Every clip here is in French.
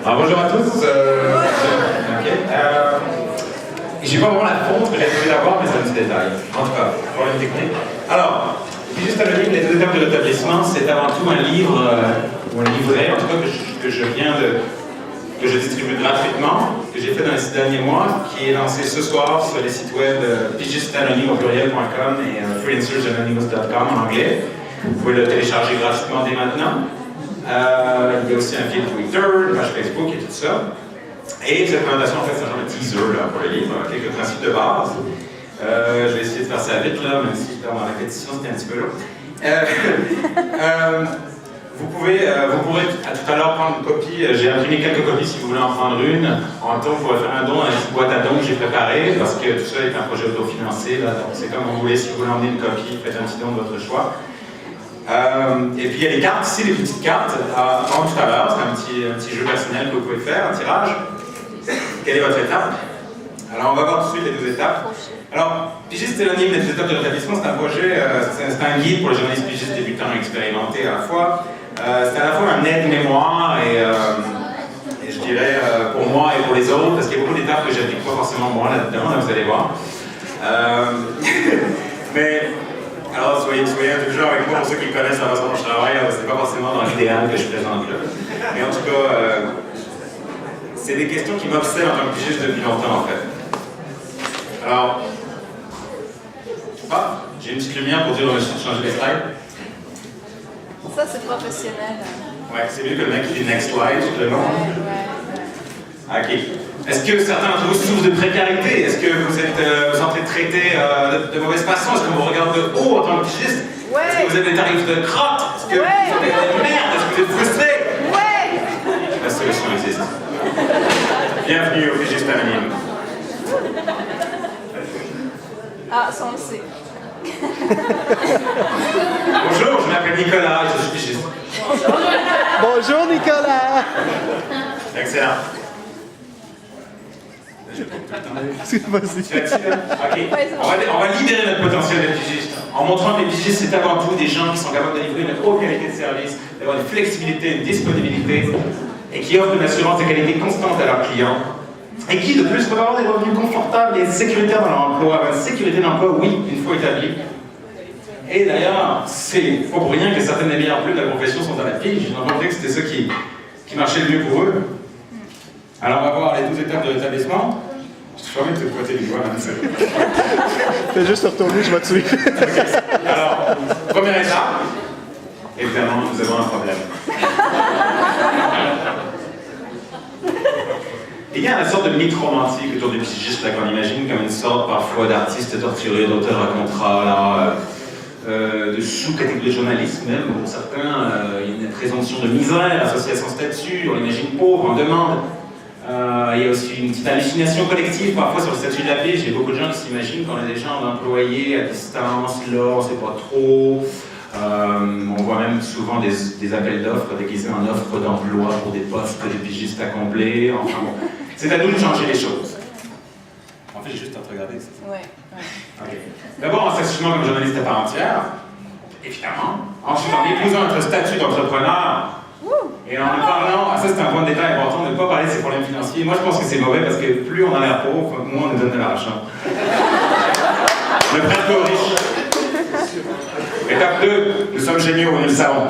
Alors, bonjour à tous. J'ai pas vraiment la fonte que j'ai essayé d'avoir, mais c'est un petit détail. En tout cas, problème technique. Alors, juste anonyme, les deux étapes de l'établissement, c'est avant tout un livre, ou un livret, en tout cas, que je distribue gratuitement, que j'ai fait dans les 6 derniers mois, qui est lancé ce soir sur les sites web pigistanonyme au pluriel.com et freelancersanonymous.com en anglais. Vous pouvez le télécharger gratuitement dès maintenant. Il y a aussi un fil Twitter, une page Facebook et tout ça. Et cette présentation, en fait, c'est un genre de teaser là, pour le livre, quelques principes de base. Je vais essayer de faire ça vite, là, même si dans la répétition, c'était un petit peu long. Vous pourrez tout à l'heure prendre une copie. J'ai imprimé quelques copies si vous voulez en prendre une. En même temps, vous pourrez faire un don à une petite boîte à dons que j'ai préparée, parce que tout ça est un projet autofinancé. Donc c'est comme vous voulez, si vous voulez emmener une copie, faites un petit don de votre choix. Et puis il y a les cartes ici, les petites cartes. Tout à l'heure, c'est un petit jeu personnel que vous pouvez faire, un tirage. Quelle est votre étape? Alors on va voir tout de suite les deux étapes. Alors, Pigiste Anonyme, les deux étapes de l'établissement, c'est un projet, c'est un guide pour les journalistes pigistes débutants et expérimentés à la fois. C'est à la fois un aide-mémoire et je dirais pour moi et pour les autres, parce qu'il y a beaucoup d'étapes que j'applique pas forcément moi là-dedans, là, vous allez voir. Mais alors, soyez indulgents avec moi pour ceux qui connaissent la façon dont je travaille, c'est pas forcément dans l'idéal que je présente là. Mais en tout cas, c'est des questions qui m'obsèdent en tant que pigiste depuis longtemps en fait. Alors, j'ai une petite lumière pour dire de changer les slides. Ça, c'est professionnel. Ouais, c'est mieux que le mec qui dit next slide, tout le long. Ouais. Ok. Est-ce que certains d'entre vous souffrent de précarité? Est-ce que vous êtes en train de traiter de mauvaise façon? Est-ce qu'on vous regarde de haut en tant que pigiste? Ouais. Est-ce que vous avez des tarifs de crotte? Est-ce que vous avez de merde? Est-ce que vous êtes frustré? Ouais. La solution existe. Bienvenue au Pigiste Anonyme. Ah, ça on le sait. Bonjour, je m'appelle Nicolas et je suis pigiste. Bonjour Nicolas! Excellent. Vas-y. Ok. On va libérer notre potentiel de pigiste en montrant que les pigistes, c'est avant tout des gens qui sont capables de livrer une haute qualité de service, d'avoir une flexibilité, une disponibilité, et qui offrent une assurance de qualité constante à leurs clients, et qui, de plus, peuvent avoir des revenus confortables et sécuritaires dans leur emploi. Une sécurité d'emploi, oui, une fois établie. Et d'ailleurs, c'est pas pour rien que certaines des meilleures plumes de la profession sont à la pige. J'ai rencontré que c'était ça qui marchait le mieux pour eux. Alors, on va voir les 12 étapes de l'établissement. Je suis envie de te pointer les doigts, Fais juste retourner, je vais te suivre. Okay. Alors, première étape. Évidemment, nous avons un problème. Il y a une sorte de mythe romantique autour du pigiste qu'on imagine comme une sorte parfois d'artiste torturé, d'auteur à contrat, de sous-catégorie de journalisme même. Pour certains, il y a une présomption de misère associée à son statut, on l'imagine pauvre, en demande. Il y a aussi une petite hallucination collective parfois sur le statut de la pige. Il y a beaucoup de gens qui s'imaginent qu'on est des gens employés à distance, là, on ne sait pas trop. On voit même souvent des appels d'offres déguisés en offres d'emploi pour des postes de pigistes à combler. Enfin bon, c'est à nous de changer les choses. En fait, j'ai juste à te regarder. Ouais. Okay. D'abord, en s'assumant comme journaliste à part entière, évidemment. Ensuite, en épousant notre statut d'entrepreneur. Et en parlant, ça c'est un point de détail important, de ne pas parler de ses problèmes financiers. Moi je pense que c'est mauvais parce que plus on a l'air pauvre, moins on nous donne de l'argent. Le presque aux riches. Étape 2, nous sommes géniaux, nous le savons.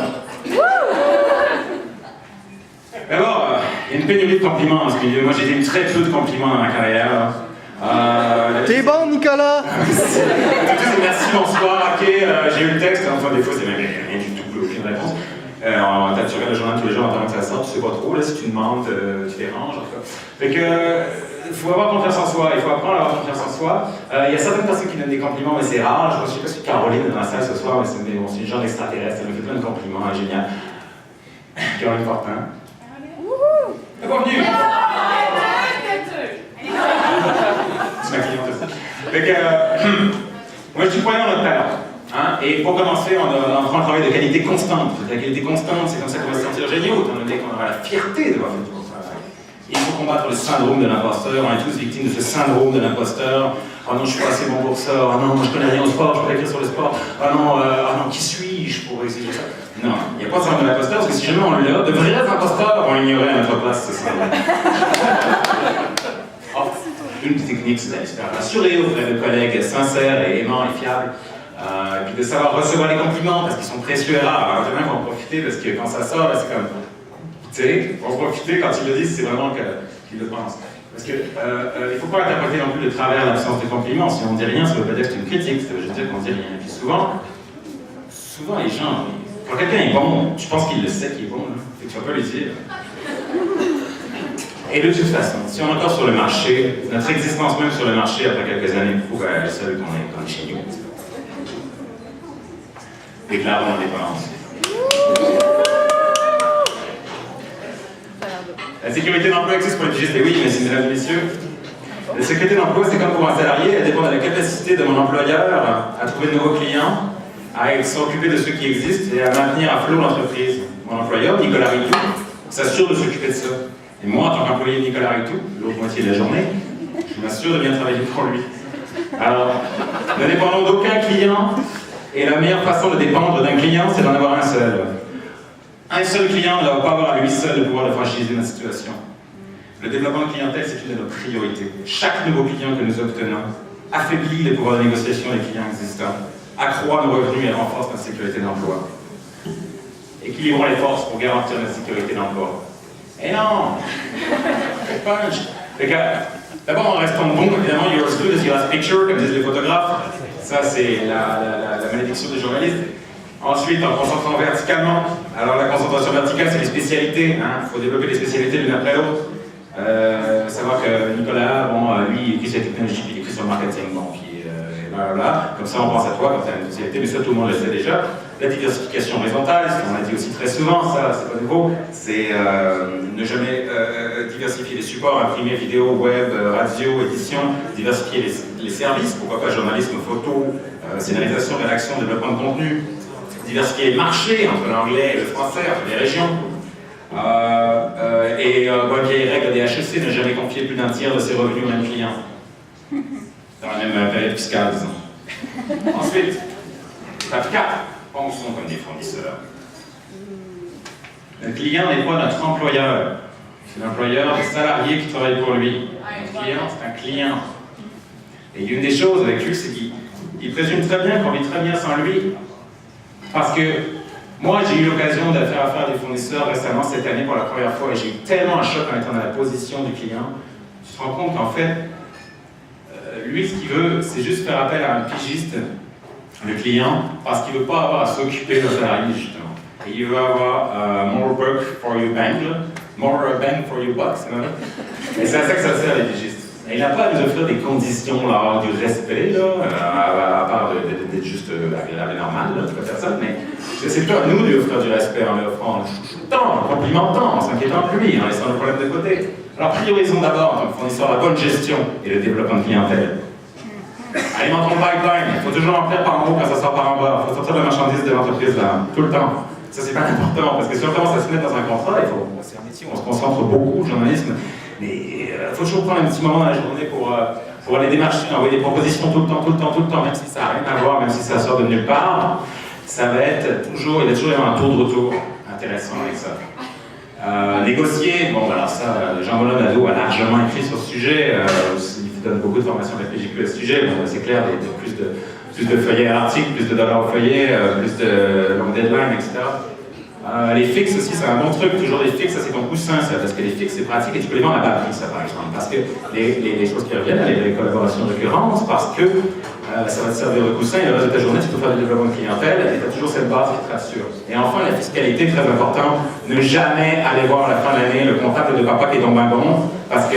D'abord, il y a une pénurie de compliments dans ce milieu. Moi j'ai eu très peu de compliments dans ma carrière. T'es bon Nicolas! Merci, bonsoir, ok, j'ai eu le texte, enfin des fois c'est même rien du tout, aucune réponse. Tu regardes le journal tous les jours en attendant que ça sorte, tu sais pas trop, là, si tu demandes, tu déranges, en tout cas. Fait que, il faut avoir confiance en soi, il faut apprendre à avoir confiance en soi. Il y a certaines personnes qui donnent des compliments, mais c'est rare. Je ne sais pas si Caroline est dans la salle ce soir, mais c'est une genre d'extraterrestre, elle me fait plein de compliments, elle est géniale. Caroline Fortin. Wouhou! Elle est pas venue! C'est ma cliente aussi. Fait que, moi je suis croyant dans notre talent. Hein? Et pour commencer, on prend un travail de qualité constante. La qualité constante, c'est comme ça qu'on va se sentir géniaux, étant donné qu'on aura la fierté d'avoir fait du bon travail. Il faut combattre le syndrome de l'imposteur. On est tous victimes de ce syndrome de l'imposteur. Oh non, je suis pas assez bon pour ça. Oh non, je connais rien au sport, je peux pas écrire sur le sport. Oh non, qui suis-je pour exiger ça? Non, il n'y a pas de syndrome de l'imposteur, parce que si jamais on l'a, de vrais imposteurs vont ignorer à notre place ce serait... Oh, une technique, c'est d'aller se faire rassurer auprès de collègues sincères et aimants et fiables. Et puis de savoir recevoir les compliments parce qu'ils sont précieux et rares. Alors, demain, on va en profiter parce que quand ça sort, là, c'est comme. Tu sais, on va en profiter quand ils le disent, c'est vraiment qu'ils le pensent. Parce qu'il ne faut pas interpréter non plus de travers l'absence de compliments. Si on ne dit rien, ça ne veut pas dire que c'est une critique, ça veut juste dire qu'on ne dit rien. Et puis souvent les gens, quand quelqu'un est bon, je pense qu'il le sait qu'il est bon, et que tu ne vas pas lui dire. Et de toute façon, si on est encore sur le marché, notre existence même sur le marché après quelques années prouve à elle seule qu'on est chez nous. Déclarons l'indépendance. La sécurité d'emploi existe pour les pigistes, et oui, mais mesdames et messieurs, la sécurité d'emploi, c'est comme pour un salarié, elle dépend de la capacité de mon employeur à trouver de nouveaux clients, à s'occuper de ceux qui existent et à maintenir à flot l'entreprise. Mon employeur, Nicolas Ritou, s'assure de s'occuper de ça. Et moi, en tant qu'employé de Nicolas Ritou, l'autre moitié de la journée, je m'assure de bien travailler pour lui. Alors, ne dépendons d'aucun client. Et la meilleure façon de dépendre d'un client, c'est d'en avoir un seul. Un seul client ne va pas avoir à lui seul le pouvoir de fragiliser notre situation. Le développement de clientèle, c'est une de nos priorités. Chaque nouveau client que nous obtenons affaiblit les pouvoirs de négociation des clients existants, accroît nos revenus et renforce notre sécurité d'emploi. Équilibrons les forces pour garantir notre sécurité d'emploi. Et non! Punch! D'abord, en restant bon, évidemment, you're as good as your last picture, comme disent les photographes. Ça, c'est la malédiction des journalistes. Ensuite, en concentrant verticalement. Alors, la concentration verticale, c'est les spécialités. Il faut développer les spécialités l'une après l'autre. Savoir que Nicolas, bon, lui, il écrit sur la technologie, puis il écrit sur le marketing, bon, puis blablabla. Comme ça, on pense à toi quand tu as une spécialité, mais ça, tout le monde le sait déjà. La diversification horizontale, on l'a dit aussi très souvent, ça, c'est pas nouveau. C'est ne jamais diversifier les supports, imprimés, vidéo, web, radio, édition, diversifier les services, pourquoi pas journalisme, photo, scénarisation, rédaction, développement de contenu, diversifier les marchés entre l'anglais et le français, entre les régions. Bonne vieille règle des HEC, ne jamais confier plus d'un tiers de ses revenus au même client. Dans la même période fiscale, disons. Ensuite, étape 4, pensons comme des fournisseurs. Le client n'est pas notre employeur. C'est l'employeur des salariés qui travaillent pour lui. Le client, c'est un client. Et une des choses avec lui, c'est qu'il présume très bien qu'on vit très bien sans lui. Parce que moi, j'ai eu l'occasion de faire affaire à des fournisseurs récemment cette année pour la première fois et j'ai eu tellement un choc en étant dans la position du client. Tu te rends compte qu'en fait, lui, ce qu'il veut, c'est juste faire appel à un pigiste, le client, parce qu'il ne veut pas avoir à s'occuper d'un salarié, justement. Et il veut avoir more work for your bank, more bang for your buck, c'est vrai. Et c'est à ça que ça sert, les pigistes. Et il n'a pas à nous offrir des conditions là, du respect, là, à part d'être juste agréable et normal, là, tu peux faire ça, mais c'est plutôt à nous de lui offrir du respect en lui offrant, en chouchoutant, en complimentant, en s'inquiétant de lui, en laissant le problème de côté. Alors priorisons d'abord, en tant que fournisseur, la bonne gestion et le développement de clientèle. Alimentons le pipeline, il faut toujours remplir par en haut quand ça sort par en bas, il faut sortir la marchandise de l'entreprise là, tout le temps. Ça c'est pas important, parce que si on commence à se mettre dans un contrat, c'est un métier où on se concentre beaucoup, le journalisme, mais il faut toujours prendre un petit moment dans la journée pour aller démarcher, envoyer des propositions tout le temps, même si ça n'a rien à voir, même si ça sort de nulle part, ça va être toujours, il va toujours y avoir un tour de retour intéressant avec ça. Négocier, bon alors ça, Jean-Benoît Nadeau a largement écrit sur ce sujet, il donne beaucoup de formations de PJQ à ce sujet, bon, c'est clair, plus de feuillets articles, plus de dollars au feuillet, plus de long deadline, etc. Les fixes aussi, c'est un bon truc, toujours les fixes, ça c'est ton coussin, ça, parce que les fixes c'est pratique et tu peux les vendre à bas prix, ça par exemple, parce que les choses qui reviennent, les collaborations de récurrence, parce que ça va te servir de coussin et le reste de ta journée tu peux faire du développement de clientèle et tu as toujours cette base qui te rassure. Et enfin la fiscalité, très important, ne jamais aller voir à la fin de l'année le comptable de papa qui est tombé un bon, parce que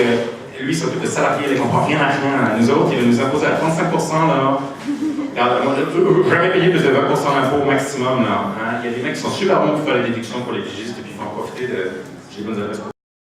lui s'occupe de salariés, il ne comprend rien à rien. Nous autres, il va nous imposer à 35% là. Regarde, moi, je ne peux jamais payer plus de 20% d'impôts au maximum là. Hein. Il y a des mecs qui sont super bons pour faire les déductions pour les pigistes et puis il faut en profiter de. J'ai des bonnes adresses pour